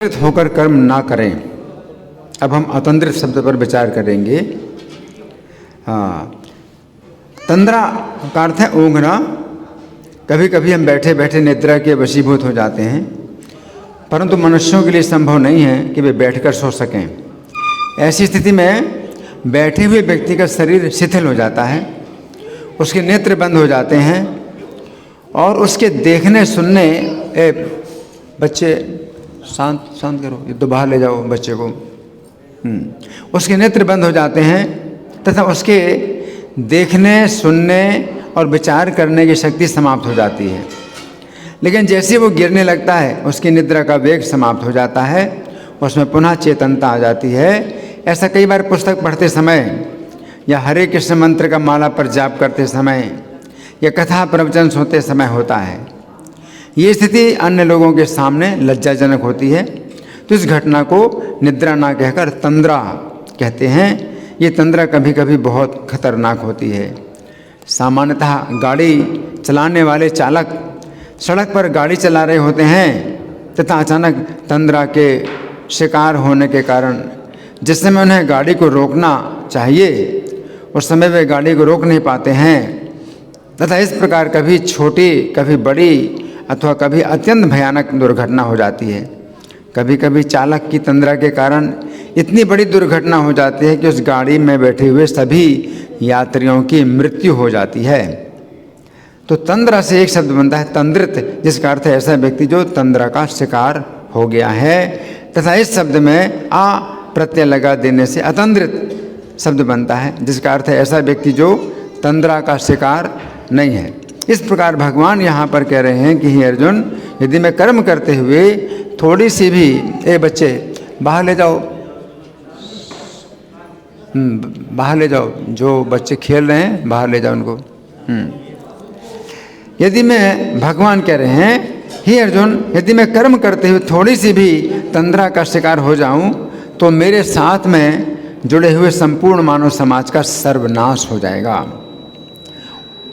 तंद्रित होकर कर्म ना करें। अब हम अतंद्रित शब्द पर विचार करेंगे। तंद्रा का अर्थ है ऊँघना। कभी कभी हम बैठे बैठे निद्रा के वशीभूत हो जाते हैं, परंतु मनुष्यों के लिए संभव नहीं है कि वे बैठकर सो सकें। ऐसी स्थिति में बैठे हुए व्यक्ति का शरीर शिथिल हो जाता है, उसके नेत्र बंद हो जाते हैं और उसके देखने सुनने बच्चे शांत शांत करो, ये तो बाहर ले जाओ बच्चे को। उसके नेत्र बंद हो जाते हैं तथा उसके देखने सुनने और विचार करने की शक्ति समाप्त हो जाती है। लेकिन जैसे वो गिरने लगता है उसकी निद्रा का वेग समाप्त हो जाता है, उसमें पुनः चेतनता आ जाती है। ऐसा कई बार पुस्तक पढ़ते समय या हरे कृष्ण मंत्र का माला पर जाप करते समय या कथा प्रवचन सुनते समय होता है। ये स्थिति अन्य लोगों के सामने लज्जाजनक होती है, तो इस घटना को निद्रा ना कहकर तंद्रा कहते हैं। ये तंद्रा कभी कभी बहुत खतरनाक होती है। सामान्यतः गाड़ी चलाने वाले चालक सड़क पर गाड़ी चला रहे होते हैं तथा अचानक तंद्रा के शिकार होने के कारण जिस समय उन्हें गाड़ी को रोकना चाहिए उस समय वे गाड़ी को रोक नहीं पाते हैं तथा इस प्रकार कभी छोटी कभी बड़ी अथवा कभी अत्यंत भयानक दुर्घटना हो जाती है। कभी कभी चालक की तंद्रा के कारण इतनी बड़ी दुर्घटना हो जाती है कि उस गाड़ी में बैठे हुए सभी यात्रियों की मृत्यु हो जाती है। तो तंद्रा से एक शब्द बनता है तंद्रित, जिसका अर्थ है ऐसा व्यक्ति जो तंद्रा का शिकार हो गया है, तथा इस शब्द में आ प्रत्यय लगा देने से अतंद्रित शब्द बनता है, जिसका अर्थ है ऐसा व्यक्ति जो तंद्रा का शिकार नहीं है। इस प्रकार भगवान यहाँ पर कह रहे हैं कि हे अर्जुन, यदि मैं कर्म करते हुए थोड़ी सी भी बच्चे बाहर ले जाओ, बाहर ले जाओ, जो बच्चे खेल रहे हैं बाहर ले जाओ उनको। यदि मैं भगवान कह रहे हैं हे अर्जुन, यदि मैं कर्म करते हुए थोड़ी सी भी तंद्रा का शिकार हो जाऊं तो मेरे साथ में जुड़े हुए संपूर्ण मानव समाज का सर्वनाश हो जाएगा।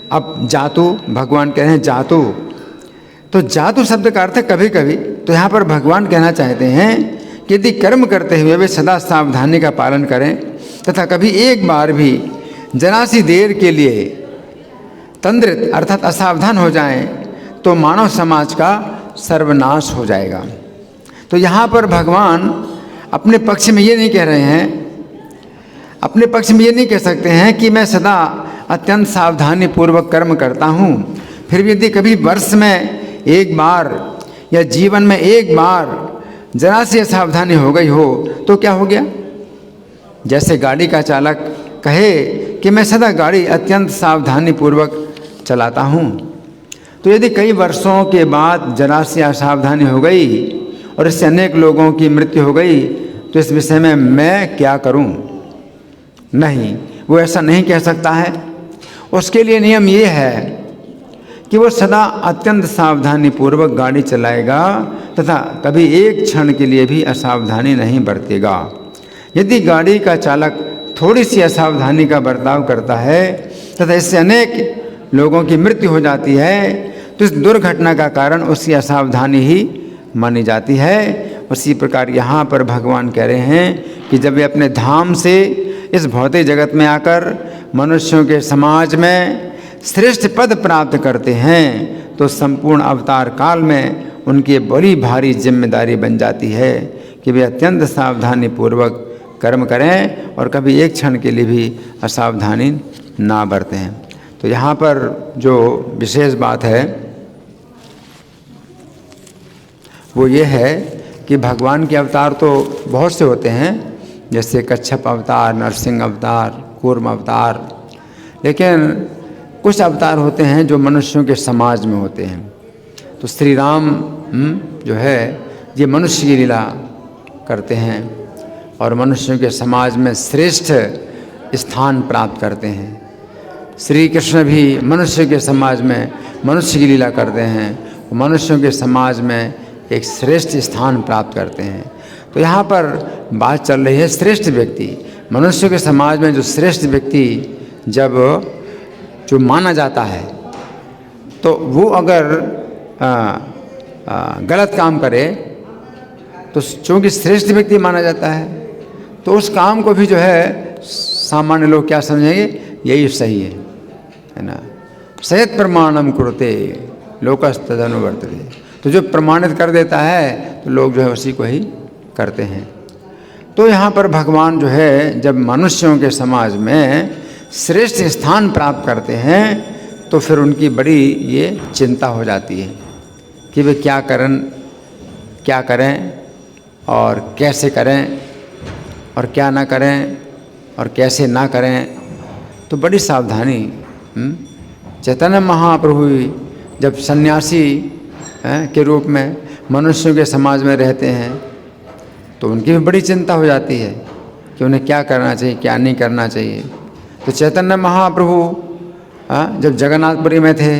अब जातु, भगवान कह रहे हैं जातु, तो जातु शब्द का अर्थ है कभी कभी। तो यहाँ पर भगवान कहना चाहते हैं कि यदि कर्म करते हुए वे सदा सावधानी का पालन करें तथा कभी एक बार भी जरा सी देर के लिए तंद्रित अर्थात असावधान हो जाएं तो मानव समाज का सर्वनाश हो जाएगा। तो यहाँ पर भगवान अपने पक्ष में ये नहीं कह रहे हैं, अपने पक्ष में ये नहीं कह सकते हैं कि मैं सदा अत्यंत सावधानी पूर्वक कर्म करता हूँ, फिर भी यदि कभी वर्ष में एक बार या जीवन में एक बार जरा सी असावधानी हो गई हो तो क्या हो गया। जैसे गाड़ी का चालक कहे कि मैं सदा गाड़ी अत्यंत सावधानी पूर्वक चलाता हूँ, तो यदि कई वर्षों के बाद जरा सी असावधानी हो गई और इससे अनेक लोगों की मृत्यु हो गई तो इस विषय में मैं क्या करूँ। नहीं, वो ऐसा नहीं कह सकता है। उसके लिए नियम ये है कि वो सदा अत्यंत सावधानी पूर्वक गाड़ी चलाएगा तथा कभी एक क्षण के लिए भी असावधानी नहीं बरतेगा। यदि गाड़ी का चालक थोड़ी सी असावधानी का बर्ताव करता है तथा इससे अनेक लोगों की मृत्यु हो जाती है तो इस दुर्घटना का कारण उसकी असावधानी ही मानी जाती है। उसी प्रकार यहाँ पर भगवान कह रहे हैं कि जब वे अपने धाम से इस भौतिक जगत में आकर मनुष्यों के समाज में श्रेष्ठ पद प्राप्त करते हैं तो संपूर्ण अवतार काल में उनकी बड़ी भारी जिम्मेदारी बन जाती है कि वे अत्यंत सावधानी पूर्वक कर्म करें और कभी एक क्षण के लिए भी असावधानी ना बरतें। तो यहाँ पर जो विशेष बात है वो ये है कि भगवान के अवतार तो बहुत से होते हैं, जैसे कच्छप अवतार, नरसिंह अवतार, कूर्म अवतार, लेकिन कुछ अवतार होते हैं जो मनुष्यों के समाज में होते हैं। तो श्री राम जो है ये मनुष्य की लीला करते हैं और मनुष्यों के समाज में श्रेष्ठ स्थान प्राप्त करते हैं। श्री कृष्ण भी मनुष्य के समाज में मनुष्य की लीला करते हैं, मनुष्यों के समाज में एक श्रेष्ठ स्थान प्राप्त करते हैं। तो यहाँ पर बात चल रही है श्रेष्ठ व्यक्ति, मनुष्य के समाज में जो श्रेष्ठ व्यक्ति जब जो माना जाता है तो वो अगर गलत काम करे तो चूँकि श्रेष्ठ व्यक्ति माना जाता है, तो उस काम को भी जो है सामान्य लोग क्या समझेंगे, यही सही है ना। सयत प्रमाणम कुरुते लोकस्तदनुवर्तते, तो जो प्रमाणित कर देता है तो लोग जो है उसी को ही करते हैं। तो यहाँ पर भगवान जो है जब मनुष्यों के समाज में श्रेष्ठ स्थान प्राप्त करते हैं तो फिर उनकी बड़ी ये चिंता हो जाती है कि वे क्या करें और कैसे करें और क्या ना करें और कैसे ना करें। तो बड़ी सावधानी चैतन्य महाप्रभु जब सन्यासी के रूप में मनुष्यों के समाज में रहते हैं तो उनकी भी बड़ी चिंता हो जाती है कि उन्हें क्या करना चाहिए, क्या नहीं करना चाहिए। तो चैतन्य महाप्रभु जब जगन्नाथपुरी में थे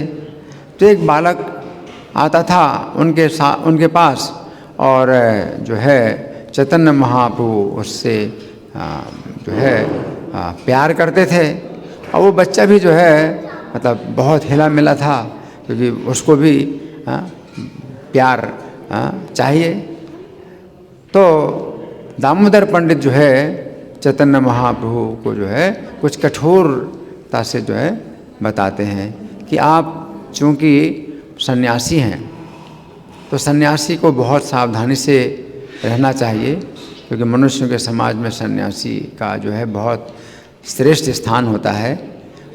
तो एक बालक आता था उनके पास, और जो है चैतन्य महाप्रभु उससे जो है प्यार करते थे। और वो बच्चा भी जो है मतलब बहुत हिला मिला था, क्योंकि उसको भी प्यार चाहिए। तो दामोदर पंडित जो है चैतन्य महाप्रभु को जो है कुछ कठोरता से जो है बताते हैं कि आप चूँकि सन्यासी हैं तो सन्यासी को बहुत सावधानी से रहना चाहिए, क्योंकि मनुष्यों के समाज में सन्यासी का जो है बहुत श्रेष्ठ स्थान होता है।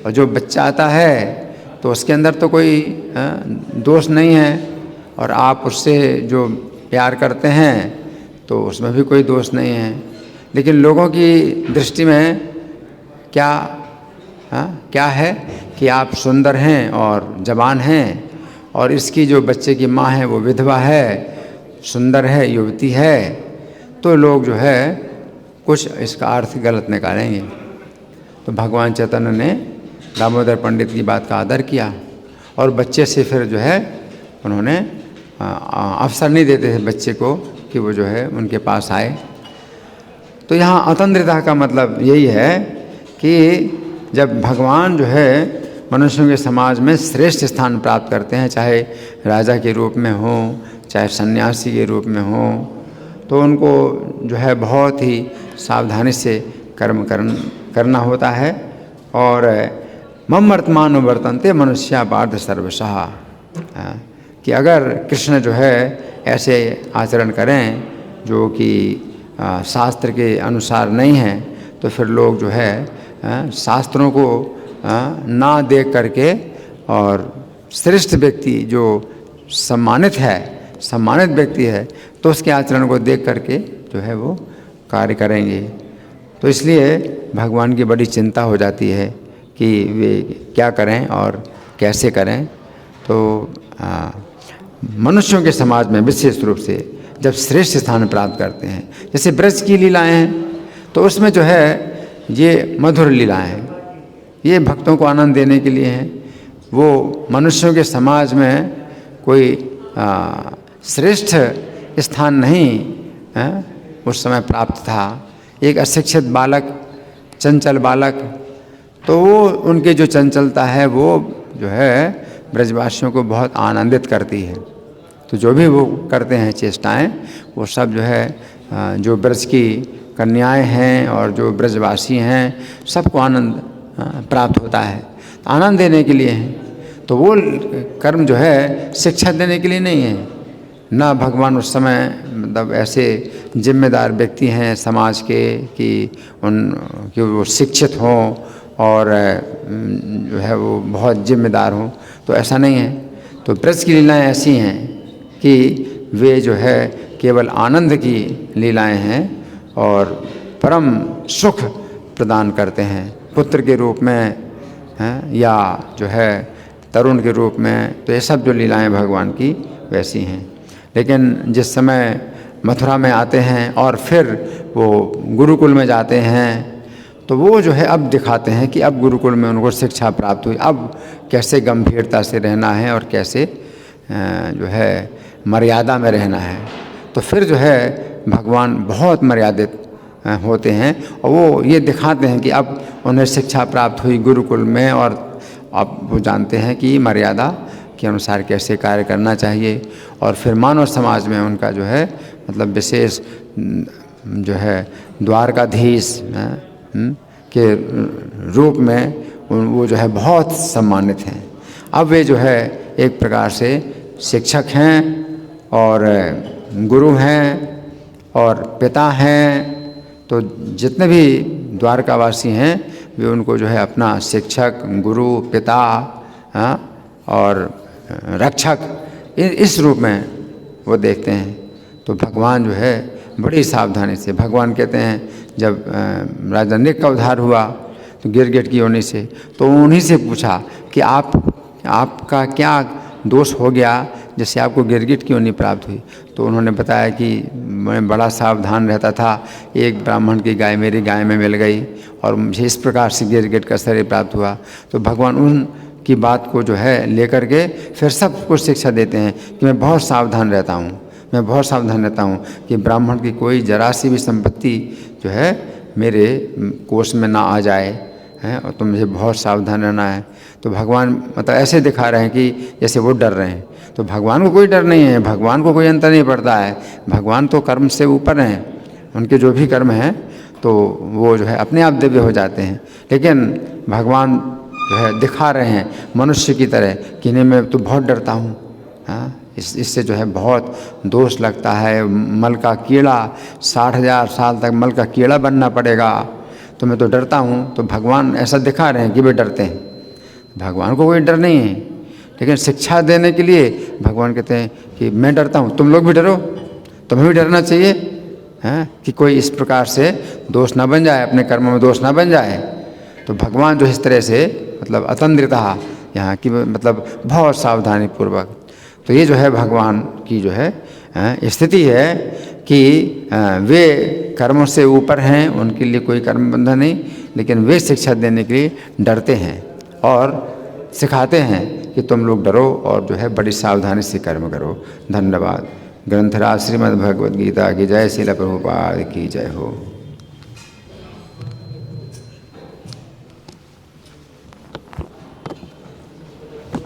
और जो बच्चा आता है तो उसके अंदर तो कोई दोष नहीं है, और आप उससे जो प्यार करते हैं तो उसमें भी कोई दोष नहीं है। लेकिन लोगों की दृष्टि में क्या है कि आप सुंदर हैं और जवान हैं, और इसकी जो बच्चे की माँ है वो विधवा है, सुंदर है, युवती है, तो लोग जो है कुछ इसका अर्थ गलत निकालेंगे। तो भगवान चैतन्य ने दामोदर पंडित की बात का आदर किया, और बच्चे से फिर जो है उन्होंने अवसर नहीं देते थे बच्चे को कि वो जो है उनके पास आए। तो यहाँ अतंद्रता का मतलब यही है कि जब भगवान जो है मनुष्यों के समाज में श्रेष्ठ स्थान प्राप्त करते हैं, चाहे राजा के रूप में हो, चाहे सन्यासी के रूप में हो, तो उनको जो है बहुत ही सावधानी से कर्म करना होता है। और मम वर्तमान वर्तन्ते मनुष्या पार्थ सर्वशः, कि अगर कृष्ण जो है ऐसे आचरण करें जो कि शास्त्र के अनुसार नहीं है, तो फिर लोग जो है शास्त्रों को ना देख करके और श्रेष्ठ व्यक्ति जो सम्मानित व्यक्ति है तो उसके आचरण को देख करके जो है वो कार्य करेंगे। तो इसलिए भगवान की बड़ी चिंता हो जाती है कि वे क्या करें और कैसे करें। तो मनुष्यों के समाज में विशेष रूप से जब श्रेष्ठ स्थान प्राप्त करते हैं, जैसे ब्रज की लीलाएं हैं, तो उसमें जो है ये मधुर लीलाएं हैं, ये भक्तों को आनंद देने के लिए हैं। वो मनुष्यों के समाज में कोई श्रेष्ठ स्थान नहीं उस समय प्राप्त था। एक अशिक्षित बालक, चंचल बालक, तो वो उनके जो चंचलता है वो जो है ब्रजवासियों को बहुत आनंदित करती है। तो जो भी वो करते हैं चेष्टाएं, वो सब जो है जो ब्रज की कन्याएं हैं और जो ब्रजवासी हैं सबको आनंद प्राप्त होता है, आनंद देने के लिए हैं। तो वो कर्म जो है शिक्षा देने के लिए नहीं है ना। भगवान उस समय मतलब ऐसे जिम्मेदार व्यक्ति हैं समाज के कि वो शिक्षित हों और जो है वो बहुत जिम्मेदार हों, तो ऐसा नहीं है। तो ब्रज की लीलाएं ऐसी हैं कि वे जो है केवल आनंद की लीलाएं हैं और परम सुख प्रदान करते हैं, पुत्र के रूप में या जो है तरुण के रूप में। तो ये सब जो लीलाएं भगवान की वैसी हैं। लेकिन जिस समय मथुरा में आते हैं और फिर वो गुरुकुल में जाते हैं, तो वो जो है अब दिखाते हैं कि अब गुरुकुल में उनको शिक्षा प्राप्त हुई, अब कैसे गंभीरता से रहना है और कैसे जो है मर्यादा में रहना है। तो फिर जो है भगवान बहुत मर्यादित होते हैं और वो ये दिखाते हैं कि अब उन्हें शिक्षा प्राप्त हुई गुरुकुल में, और अब वो जानते हैं कि मर्यादा के अनुसार कैसे कार्य करना चाहिए। और फिर मानव समाज में उनका जो है मतलब विशेष जो है द्वारकाधीश के रूप में वो जो है बहुत सम्मानित हैं। अब वे जो है एक प्रकार से शिक्षक हैं और गुरु हैं और पिता हैं। तो जितने भी द्वारकावासी हैं वे उनको जो है अपना शिक्षक, गुरु, पिता और रक्षक इस रूप में वो देखते हैं। तो भगवान जो है बड़ी सावधानी से, भगवान कहते हैं जब राजा नृग का उद्धार हुआ तो गिरगिट की योनि से, तो उन्हीं से पूछा कि आपका क्या दोष हो गया जिससे आपको गिरगिट की योनि प्राप्त हुई। तो उन्होंने बताया कि मैं बड़ा सावधान रहता था, एक ब्राह्मण की गाय मेरी गाय में मिल गई और मुझे इस प्रकार से गिरगिट का शरीर प्राप्त हुआ। तो भगवान उन की बात को जो है लेकर के फिर सबको शिक्षा देते हैं कि मैं बहुत सावधान रहता हूँ, मैं बहुत सावधान रहता हूँ कि ब्राह्मण की कोई जरा सी भी संपत्ति जो है मेरे कोष में ना आ जाए हैं, और तो मुझे बहुत सावधान रहना है। तो भगवान मतलब ऐसे दिखा रहे हैं कि जैसे वो डर रहे हैं। तो भगवान को कोई डर नहीं है, भगवान को कोई अंतर नहीं पड़ता है। भगवान तो कर्म से ऊपर हैं, उनके जो भी कर्म हैं तो वो जो है अपने आप दिव्य हो जाते हैं। लेकिन भगवान जो है दिखा रहे हैं मनुष्य की तरह कि नहीं मैं तो बहुत डरता हूँ, इससे जो है बहुत दोष लगता है। मल का कीड़ा 60,000 साल तक मल का कीड़ा बनना पड़ेगा, तो मैं तो डरता हूँ। तो भगवान ऐसा दिखा रहे हैं कि वे डरते हैं। भगवान को कोई डर नहीं है, लेकिन शिक्षा देने के लिए भगवान कहते हैं कि मैं डरता हूँ, तुम लोग भी डरो, तुम्हें भी डरना चाहिए कि कोई इस प्रकार से दोष ना बन जाए, अपने कर्मों में दोष ना बन जाए। तो भगवान जो इस तरह से मतलब अतंद्रता यहाँ की मतलब बहुत सावधानी पूर्वक। तो ये जो है भगवान की जो है स्थिति है कि वे कर्मों से ऊपर हैं, उनके लिए कोई कर्म बंधन नहीं, लेकिन वे शिक्षा देने के लिए डरते हैं और सिखाते हैं कि तुम लोग डरो और जो है बड़ी सावधानी से कर्म करो। धन्यवाद। ग्रंथराज श्रीमद् भगवद गीता की जय, श्रील प्रभुपाद की जय हो।